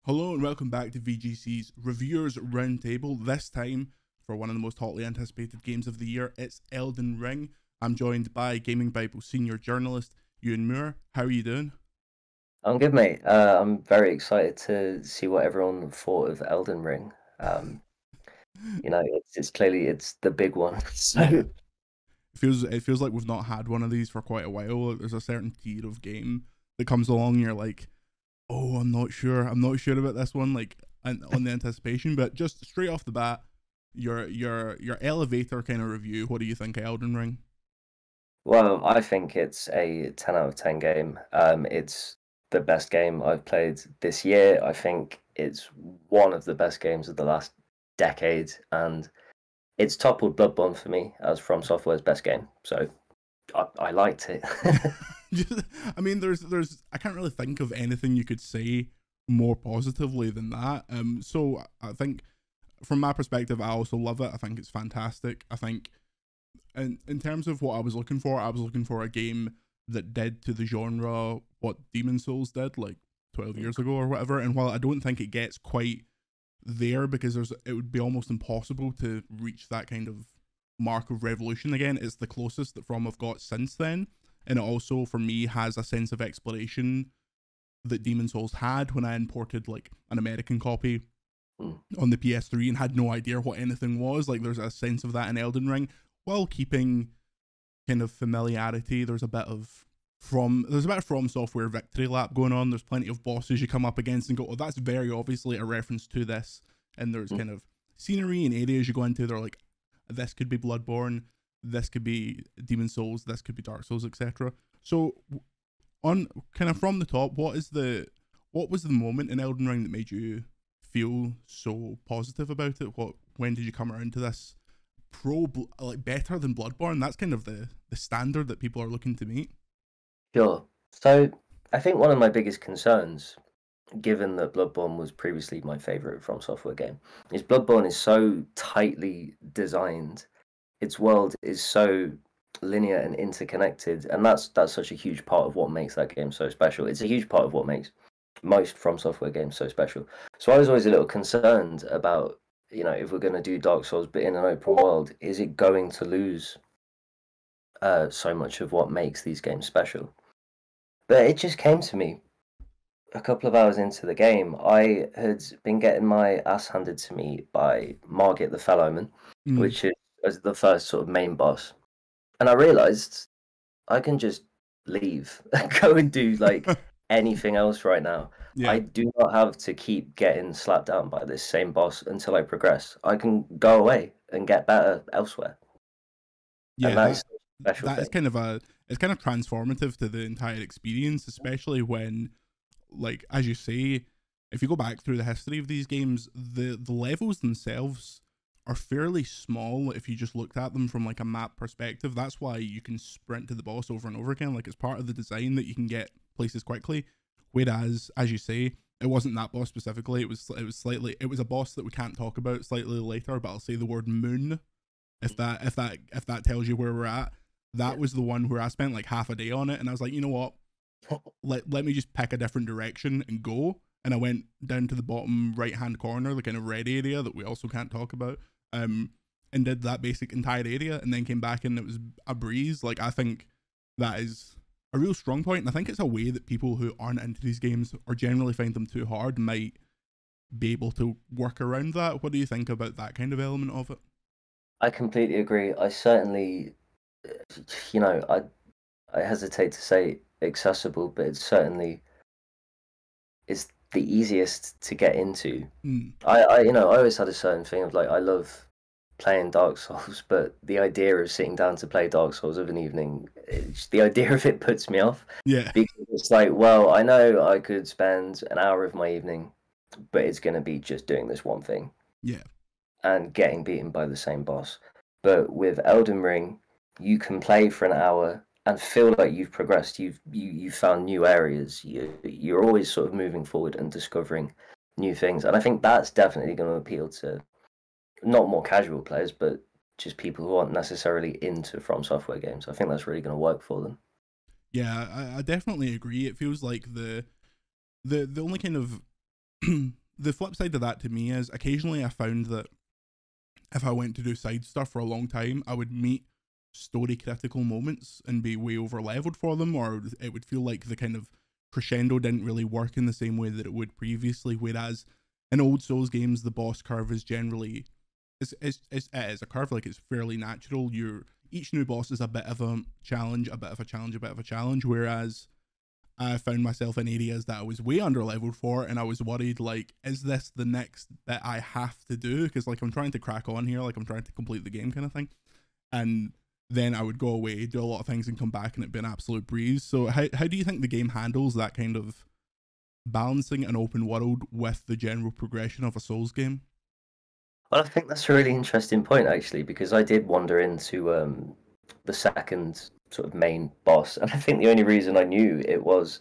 Hello and welcome back to VGC's Reviewers Roundtable. This time, for one of the most hotly anticipated games of the year, it's Elden Ring. I'm joined by GamingBible senior journalist Ewan. How are you doing? I'm good, mate. I'm very excited to see what everyone thought of Elden Ring. Um, it's clearly it's the big one. So Yeah, it feels like we've not had one of these for quite a while. There's a certain tier of game that comes along, and you're like, oh, I'm not sure about this one. Like, and on the anticipation, but just straight off the bat, your elevator kind of review. What do you think of Elden Ring? well, I think it's a 10 out of 10 game. It's the best game I've played this year. I think it's one of the best games of the last decade, and it's toppled Bloodborne for me as FromSoftware's best game. So I liked it. Just, I mean, there's I can't really think of anything you could say more positively than that. So I think from my perspective, I also love it. I think it's fantastic. I think in terms of what I was looking for a game that did to the genre what Demon Souls did like 12 years ago or whatever. And while I don't think it gets quite there because it would be almost impossible to reach that kind of mark of revolution again, it's the closest that From have got since then. And it also for me has a sense of exploration that Demon Souls had when I imported like an American copy Mm. on the PS3 and had no idea what anything was. Like there's a sense of that in Elden Ring while keeping kind of familiarity. There's a bit of From Software victory lap going on. There's plenty of bosses you come up against and go, oh, that's very obviously a reference to this. And there's kind of scenery and areas you go into. They're like, this could be Bloodborne, this could be Demon Souls, this could be Dark Souls, etc. So, on kind of from the top, what was the moment in Elden Ring that made you feel so positive about it? When did you come around to this like better than Bloodborne? That's kind of the standard that people are looking to meet. Sure. So I think one of my biggest concerns, given that Bloodborne was previously my favorite From Software game, is Bloodborne is so tightly designed. Its world is so linear and interconnected, and that's such a huge part of what makes that game so special. It's a huge part of what makes most From Software games so special. So I was always a little concerned about, if we're going to do Dark Souls but in an open world, is it going to lose so much of what makes these games special? But it just came to me a couple of hours into the game. I had been getting my ass handed to me by Margit the Fellowman, Mm, which is the first sort of main boss. And I realized I can just leave and go and do like anything else right now. yeah, I do not have to keep getting slapped down by this same boss until I progress. I can go away and get better elsewhere. And yeah. that is That a special that is thing. kind of it's kind of transformative to the entire experience, especially when, like as you say, if you go back through the history of these games, the levels themselves are fairly small if you just looked at them from like a map perspective. That's why you can sprint to the boss over and over again. Like it's part of the design that you can get places quickly. Whereas, as you say, it wasn't that boss specifically. It was a boss that we can't talk about slightly later, but I'll say the word moon if that tells you where we're at. Yeah. That was the one where I spent like half a day on it, and I was like, you know what, let me just pick a different direction and go. And I went down to the bottom right hand corner, the kind of red area that we also can't talk about, um, and did that basic entire area, and then came back and it was a breeze. Like I think that is a real strong point, and I think it's a way that people who aren't into these games or generally find them too hard might be able to work around that. What do you think about that kind of element of it? I completely agree. I certainly, you know, I hesitate to say accessible, but it certainly is the easiest to get into. Mm, I always had a certain thing of like I love playing Dark Souls, but the idea of sitting down to play Dark Souls of an evening, the idea of it puts me off yeah, because it's like, well, I know I could spend an hour of my evening, but it's going to be just doing this one thing yeah. and getting beaten by the same boss. But with Elden Ring, you can play for an hour and feel like you've progressed. You've found new areas. You're always sort of moving forward and discovering new things. And I think that's definitely going to appeal to not more casual players, but just people who aren't necessarily into From Software games. I think that's really going to work for them. Yeah, I definitely agree. It feels like the only kind of the flip side of that to me is occasionally I found that if I went to do side stuff for a long time, I would meet story critical moments and be way over leveled for them, or it would feel like the kind of crescendo didn't really work in the same way that it would previously. Whereas in old Souls games, the boss curve is generally it is a curve, like it's fairly natural. Each new boss is a bit of a challenge, a bit of a challenge, a bit of a challenge. Whereas I found myself in areas that I was way under leveled for, and I was worried, like, is this the next bit I have to do? Because like I'm trying to crack on here, like I'm trying to complete the game kind of thing. And then I would go away, do a lot of things, and come back, and it'd be an absolute breeze. So how do you think the game handles that kind of balancing an open world with the general progression of a Souls game? Well, I think that's a really interesting point, actually, because I did wander into the second sort of main boss, and I think the only reason I knew it was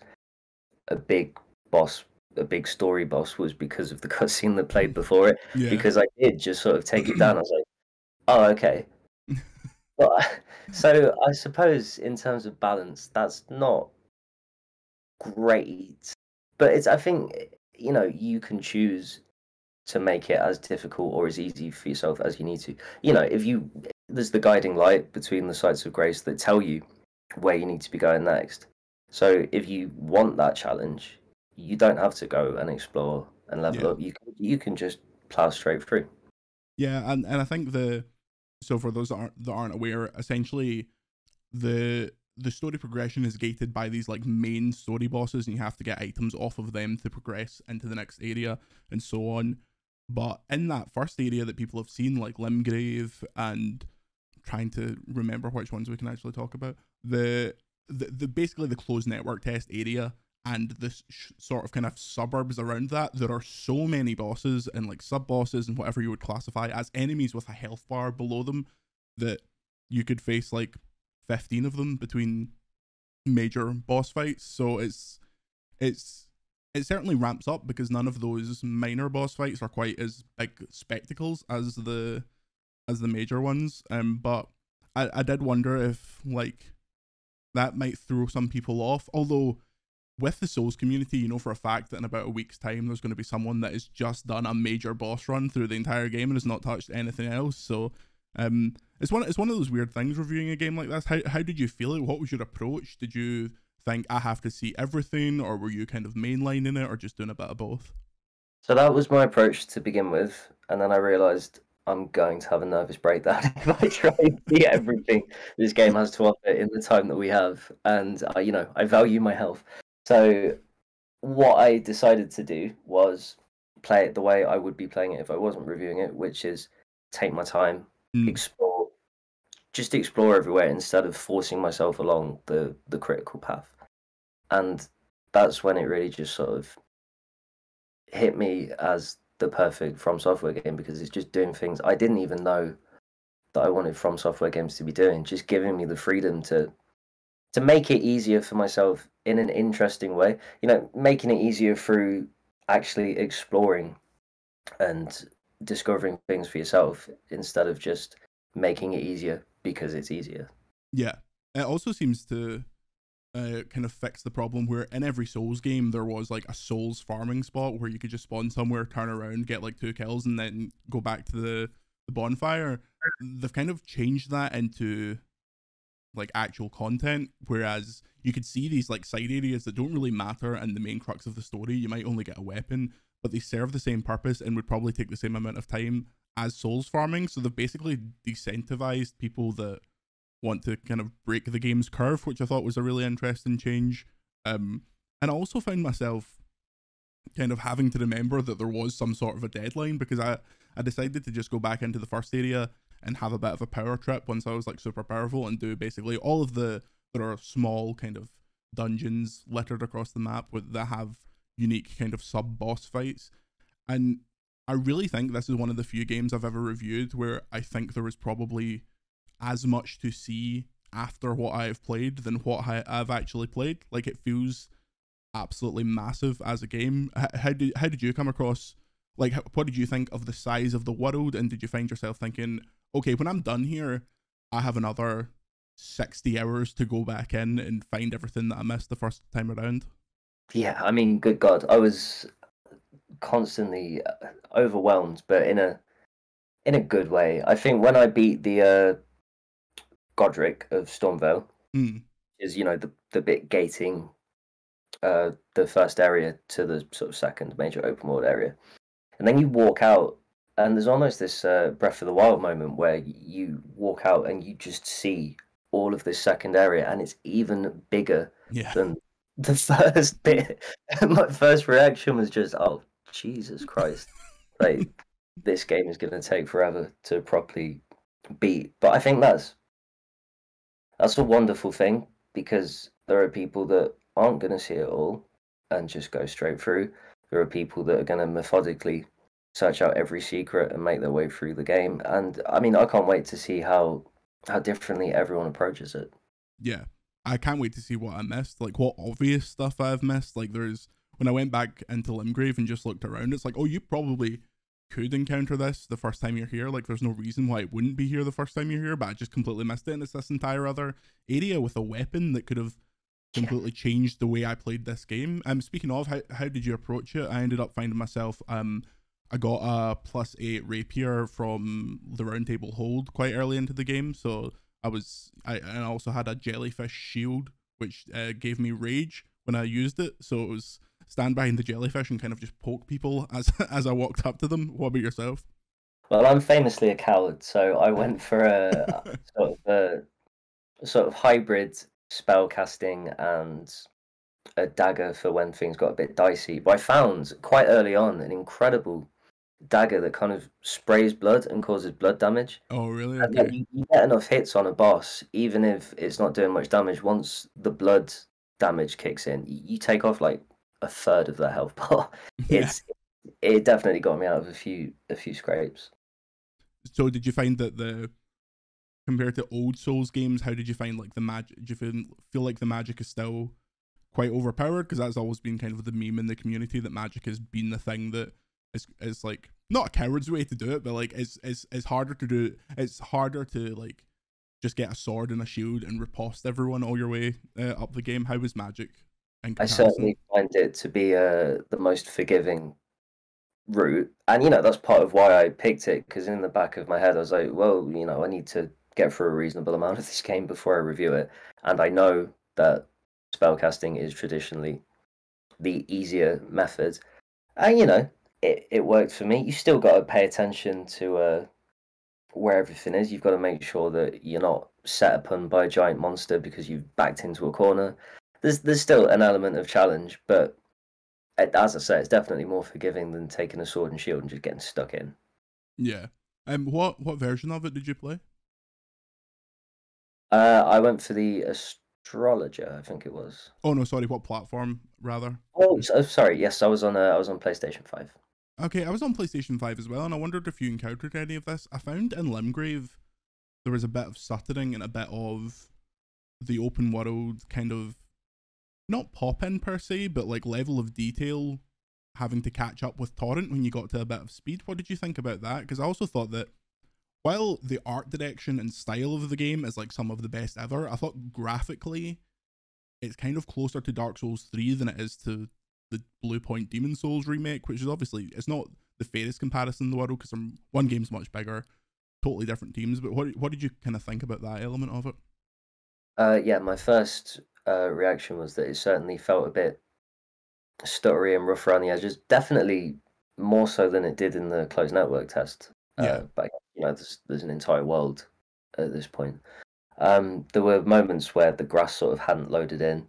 a big boss, a big story boss, was because of the cutscene that played before it. Yeah. Because I did just sort of take it down. I was like, oh, okay. But, so I suppose in terms of balance, that's not great. But I think, you can choose to make it as difficult or as easy for yourself as you need to. There's the guiding light between the sites of grace that tell you where you need to be going next. So if you want that challenge, you don't have to go and explore and level up. You can just plow straight through. Yeah, and I think so for those that aren't aware, essentially the story progression is gated by these like main story bosses, and you have to get items off of them to progress into the next area and so on. But in that first area that people have seen, like Limgrave, and trying to remember which ones we can actually talk about, the basically the closed network test area and this sort of kind of suburbs around that, there are so many bosses and like sub bosses and whatever you would classify as enemies with a health bar below them that you could face like 15 of them between major boss fights. So it certainly ramps up because none of those minor boss fights are quite as big spectacles as the major ones. But I did wonder if like that might throw some people off. Although with the Souls community, you know for a fact that in about a week's time there's going to be someone that has just done a major boss run through the entire game and has not touched anything else. So it's one of those weird things reviewing a game like this. How did you feel it? What was your approach? Did you think I have to see everything, or were you kind of mainlining it, or just doing a bit of both? So that was my approach to begin with, and then I realized I'm going to have a nervous breakdown if I try and see everything this game has to offer in the time that we have, and I value my health. So what I decided to do was play it the way I would be playing it if I wasn't reviewing it, which is take my time, explore, just explore everywhere instead of forcing myself along the critical path. And that's when it really just sort of hit me as the perfect FromSoftware game, because it's just doing things I didn't even know that I wanted FromSoftware games to be doing, just giving me the freedom to make it easier for myself in an interesting way, making it easier through actually exploring and discovering things for yourself instead of just making it easier because it's easier. Yeah, it also seems to kind of fix the problem where in every Souls game there was like a Souls farming spot where you could just spawn somewhere, turn around, get like 2 kills, and then go back to the bonfire. They've kind of changed that into like actual content, whereas you could see these like side areas that don't really matter and the main crux of the story. You might only get a weapon, but they serve the same purpose and would probably take the same amount of time as Souls farming. So they've basically decentivized people that want to kind of break the game's curve, which I thought was a really interesting change. And I also found myself kind of having to remember that there was some sort of a deadline, because I decided to just go back into the first area and have a bit of a power trip once I was like super powerful and do basically all of there are small kind of dungeons littered across the map that have unique kind of sub boss fights. And I really think this is one of the few games I've ever reviewed where I think there was probably as much to see after what I've played than what I've actually played. Like, it feels absolutely massive as a game. How did you come across, like, what did you think of the size of the world, and did you find yourself thinking, okay, when I'm done here, I have another 60 hours to go back in and find everything that I missed the first time around? Yeah, I mean, good God, I was constantly overwhelmed, but in a good way. I think when I beat the Godric of Stormvale, Mm. is the bit gating the first area to the sort of second major open world area, and then you walk out, and there's almost this Breath of the Wild moment where you walk out and you just see all of this second area, and it's even bigger Yeah. than the first bit. And my first reaction was just, oh Jesus Christ, like this game is going to take forever to properly beat. But I think that's a wonderful thing, because there are people that aren't going to see it all and just go straight through. There are people that are going to methodically search out every secret and make their way through the game. And I mean, I can't wait to see how differently everyone approaches it. Yeah. I can't wait to see what I missed, like what obvious stuff I've missed. Like there's when I went back into Limgrave and just looked around, it's like, oh, you probably could encounter this the first time you're here. Like there's no reason why it wouldn't be here the first time you're here, but I just completely missed it. And it's this entire other area with a weapon that could have completely changed the way I played this game. Speaking of, how did you approach it? I ended up finding myself I got a +8 rapier from the Round Table Hold quite early into the game, so I also had a jellyfish shield which gave me rage when I used it, so it was stand behind the jellyfish and kind of just poke people as as I walked up to them. What about yourself? Well, I'm famously a coward, so I went for a sort of hybrid spell casting and a dagger for when things got a bit dicey. But I found quite early on an incredible dagger that kind of sprays blood and causes blood damage. Oh, really? And then Okay. you get enough hits on a boss, even if it's not doing much damage. Once the blood damage kicks in, you take off like a third of their health bar. Yeah. It definitely got me out of a few scrapes. So did you find that the compared to old Souls games, how did you find like the magic? Did you feel like the magic is still quite overpowered? Because that's always been kind of the meme in the community, that magic has been the thing that is like not a coward's way to do it, but like it's harder to do. It's harder to like just get a sword and a shield and riposte everyone all your way up the game. How was magic in I comparison? certainly find it to be the most forgiving route, and that's part of why I picked it, because in the back of my head I was like, well, I need to get through a reasonable amount of this game before I review it, and I know that spellcasting is traditionally the easier method, and it worked for me. You still got to pay attention to where everything is. You've got to make sure that you're not set upon by a giant monster because you've backed into a corner. There's still an element of challenge, but as I say, it's definitely more forgiving than taking a sword and shield and just getting stuck in. Yeah. What version of it did you play? I went for the astrologer, I think it was. Oh no, sorry. What platform rather? Oh, sorry. Yes, I was on PlayStation 5. Okay, I was on PlayStation 5 as well, and I wondered if you encountered any of this. I found in Limgrave there was a bit of stuttering and a bit of the open world kind of not pop in per se, but like level of detail having to catch up with Torrent when you got to a bit of speed. What did you think about that? Because I also thought that while the art direction and style of the game is like some of the best ever, I thought graphically it's kind of closer to Dark Souls 3 than it is to the Blue Point Demon Souls remake, which is obviously it's not the fairest comparison in the world because one game's much bigger, totally different teams. But what did you kind of think about that element of it? Yeah, my first reaction was that it certainly felt a bit stuttery and rough around the edges. Definitely more so than it did in the closed network test. Yeah, But there's an entire world at this point. There were moments where the grass sort of hadn't loaded in,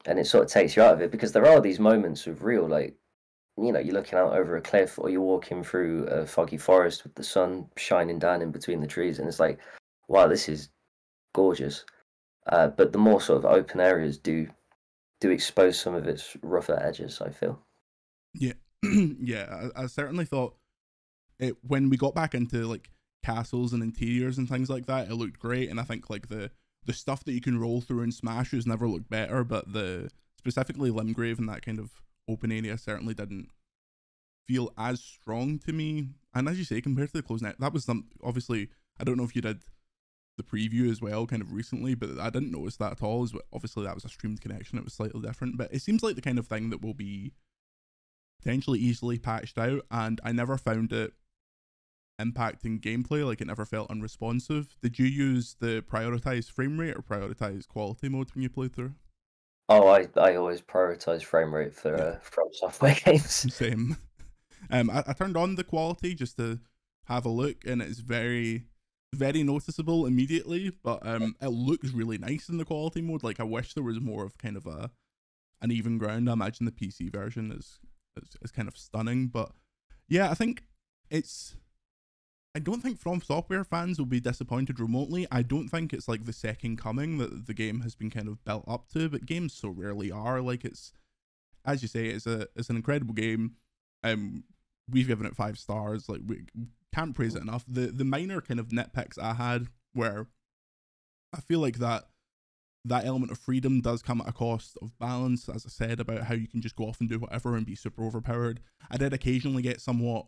and it sort of takes you out of it, because there are these moments of real, like, you're looking out over a cliff, or you're walking through a foggy forest with the sun shining down in between the trees, and it's like, wow, this is gorgeous. But the more sort of open areas do expose some of its rougher edges, I feel. yeah, yeah. I certainly thought it when we got back into like castles and interiors and things like that. It looked great, and I think like the stuff that you can roll through in Smash has never looked better. But the specifically Limgrave and that kind of open area certainly didn't feel as strong to me. And as you say, compared to the closed net, that was some obviously. I don't know if you did the preview as well, kind of recently, but I didn't notice that at all. Obviously, that was a streamed connection; it was slightly different. But it seems like the kind of thing that will be potentially easily patched out, and I never found it impacting gameplay. Like, it never felt unresponsive. Did you use the prioritize frame rate or prioritize quality mode when you played through? Oh, I always prioritize frame rate for Yeah, from software games. same. I turned on the quality just to have a look, and it's very, very noticeable immediately. But it looks really nice in the quality mode. Like, I wish there was more of kind of an even ground. I imagine the PC version is kind of stunning. But yeah, I think it's. I don't think From Software fans will be disappointed remotely. I don't think it's like the second coming that the game has been kind of built up to, but games so rarely are. Like, it's, as you say, it's an incredible game. We've given it 5 stars. Like, we can't praise it enough. The minor kind of nitpicks I had where I feel like that element of freedom does come at a cost of balance, as I said, about how you can just go off and do whatever and be super overpowered. I did occasionally get somewhat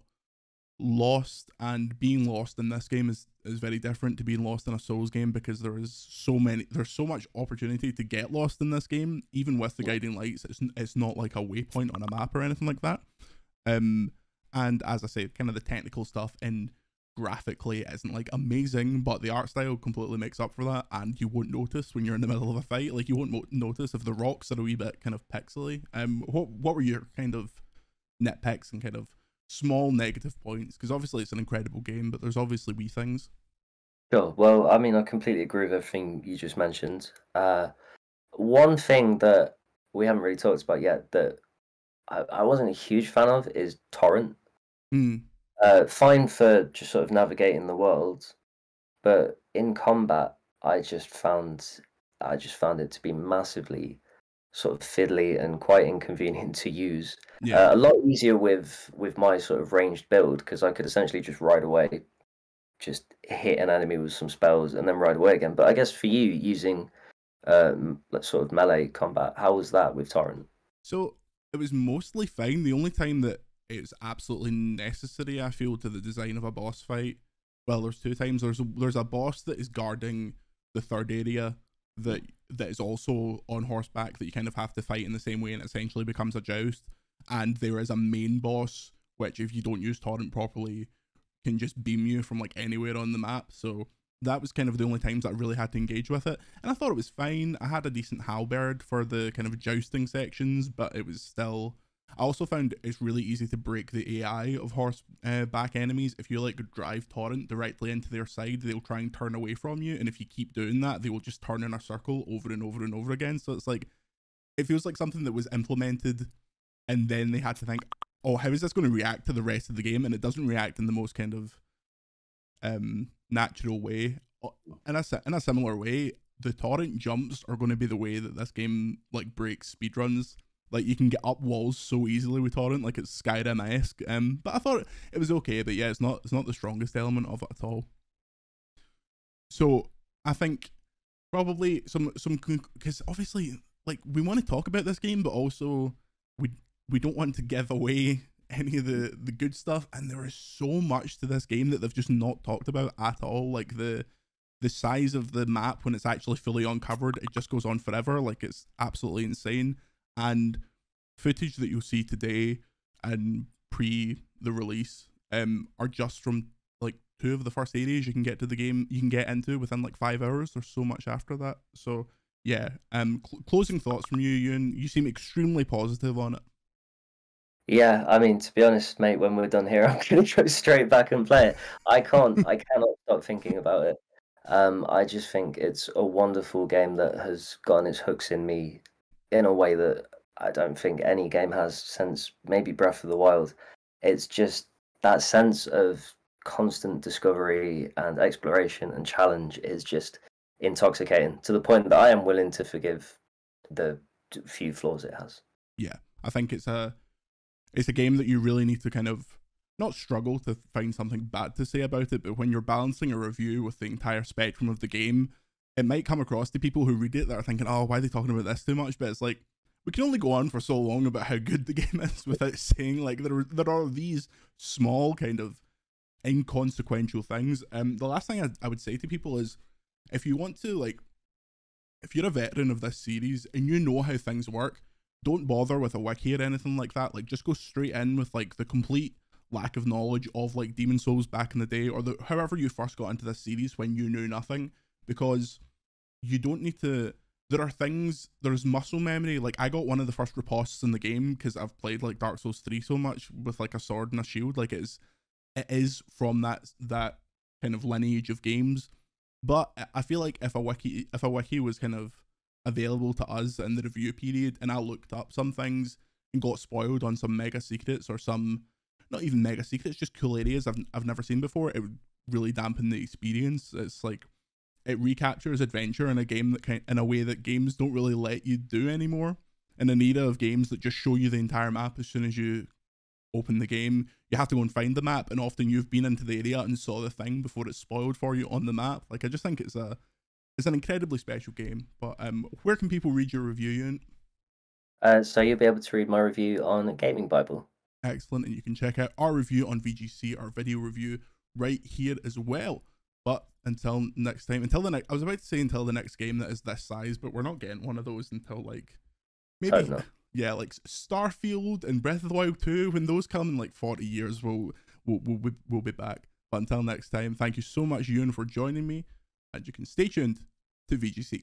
lost, and being lost in this game is very different to being lost in a Souls game, because there's so much opportunity to get lost in this game. Even with the guiding lights, it's not like a waypoint on a map or anything like that. And as I say, kind of the technical stuff in graphically isn't like amazing, but the art style completely makes up for that, and you won't notice when you're in the middle of a fight. Like, you won't notice if the rocks are a wee bit kind of pixely. What were your kind of nitpicks and kind of small negative points? Because obviously it's an incredible game, but there's obviously wee things. Sure. Well, I mean, I completely agree with everything you just mentioned. One thing that we haven't really talked about yet that I wasn't a huge fan of is torrent. Fine for just sort of navigating the world, but in combat, I just found it to be massively sort of fiddly and quite inconvenient to use. Yeah. A lot easier with my sort of ranged build, because I could essentially just ride away, just hit an enemy with some spells and then ride away again. But I guess for you using sort of melee combat, how was that with torrent? So it was mostly fine. The only time that it's absolutely necessary, I feel, to the design of a boss fight, well, there's 2 times. There's a boss that is guarding the third area that is also on horseback, that you kind of have to fight in the same way, and it essentially becomes a joust. And there is a main boss which, if you don't use torrent properly, can just beam you from like anywhere on the map. So that was kind of the only times that I really had to engage with it, and I thought it was fine. I had a decent halberd for the kind of jousting sections, but it was still. I also found it's really easy to break the AI of horseback enemies. If you like drive torrent directly into their side, they'll try and turn away from you, and if you keep doing that, they will just turn in a circle over and over and over again. So it's like, it feels like something that was implemented, and then they had to think, oh, how is this going to react to the rest of the game? And it doesn't react in the most kind of natural way. In a similar way, the torrent jumps are going to be the way that this game like breaks speedruns. Like, you can get up walls so easily with torrent, like it's Skyrim-esque. But I thought it was okay. But yeah, it's not the strongest element of it at all. So I think probably some because obviously, like, we want to talk about this game, but also we don't want to give away any of the good stuff, and there is so much to this game that they've just not talked about at all. Like, the size of the map when it's actually fully uncovered, it just goes on forever. Like, it's absolutely insane. And footage that you'll see today and pre the release are just from like 2 of the first areas you can get to the game, you can get into within like 5 hours. There's so much after that. So yeah, closing thoughts from you, Ewan. You seem extremely positive on it. Yeah, I mean, to be honest, mate, when we're done here, I'm gonna go straight back and play it. I cannot stop thinking about it. I just think it's a wonderful game that has gotten its hooks in me in a way that I don't think any game has since maybe Breath of the Wild. It's just that sense of constant discovery and exploration and challenge is just intoxicating, to the point that I am willing to forgive the few flaws it has. Yeah, I think it's a game that you really need to kind of not struggle to find something bad to say about it, but when you're balancing a review with the entire spectrum of the game, it might come across to people who read it that are thinking, oh, why are they talking about this too much? But it's like, we can only go on for so long about how good the game is without saying, like, there are these small kind of inconsequential things. The last thing I would say to people is, if you want to, like, if you're a veteran of this series and you know how things work, don't bother with a wiki or anything like that. Like, just go straight in with like the complete lack of knowledge of like Demon Souls back in the day, or however you first got into this series when you knew nothing, because you don't need to. There are things, there's muscle memory. Like, I got one of the first ripostes in the game because I've played like Dark Souls 3 so much with like a sword and a shield. Like, it is from that kind of lineage of games. But I feel like if a wiki was kind of available to us in the review period, and I looked up some things and got spoiled on some mega secrets, or some, not even mega secrets, just cool areas I've never seen before, it would really dampen the experience. It's like, it recaptures adventure in a game that in a way that games don't really let you do anymore. In an era of games that just show you the entire map as soon as you open the game, you have to go and find the map, and often you've been into the area and saw the thing before it's spoiled for you on the map. Like, I just think it's an incredibly special game. But where can people read your review, Ewan? So you'll be able to read my review on GamingBible. Excellent, and you can check out our review on VGC, our video review, right here as well. But until next time, I was about to say until the next game that is this size, but we're not getting one of those until like maybe yeah, like Starfield and Breath of the Wild 2. When those come in like 40 years, we'll be back. But until next time, thank you so much, Ewan, for joining me, and you can stay tuned to VGC.